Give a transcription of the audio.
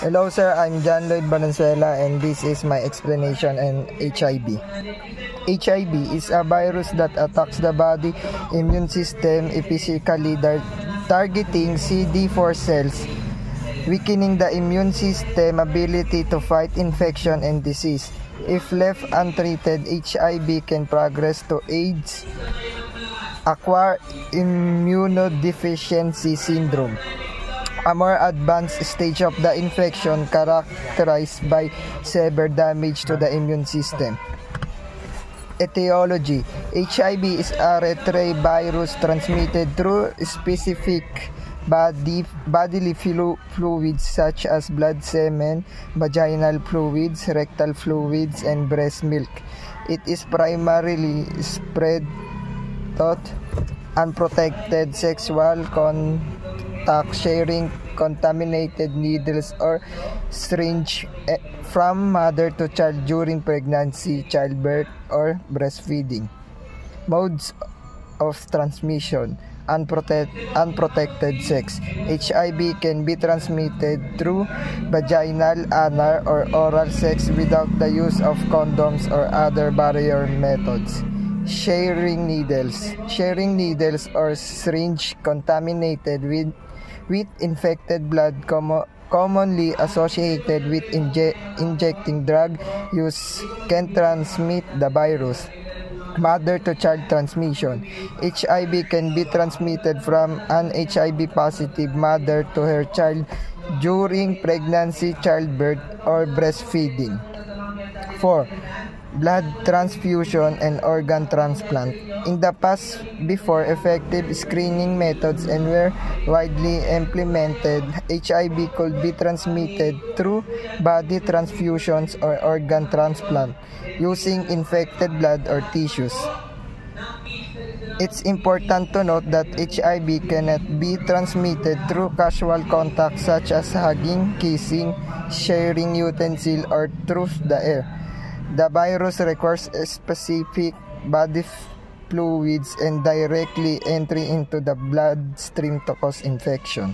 Hello sir, I'm John Lloyd Valenzuela and this is my explanation on HIV. HIV is a virus that attacks the body immune system, physically targeting CD4 cells, weakening the immune system ability to fight infection and disease. If left untreated, HIV can progress to AIDS, acquired immunodeficiency syndrome, a more advanced stage of the infection characterized by severe damage to the immune system. Etiology: HIV is a retrovirus transmitted through specific bodily fluids such as blood, semen, vaginal fluids, rectal fluids, and breast milk. It is primarily spread through unprotected sexual contact, sharing contaminated needles or syringe from mother to child during pregnancy, childbirth, or breastfeeding. Modes of transmission: unprotected sex. HIV can be transmitted through vaginal, anal, or oral sex without the use of condoms or other barrier methods. Sharing needles or syringe contaminated with infected blood, commonly associated with injecting drug use, can transmit the virus. Mother to child transmission. HIV can be transmitted from an HIV positive mother to her child during pregnancy, childbirth, or breastfeeding. 4. Blood transfusion and organ transplant. In the past, before effective screening methods and were widely implemented, HIV could be transmitted through body transfusions or organ transplant using infected blood or tissues. It's important to note that HIV cannot be transmitted through casual contact such as hugging, kissing, sharing utensil, or through the air. The virus requires specific body fluids and directly entry into the bloodstream to cause infection.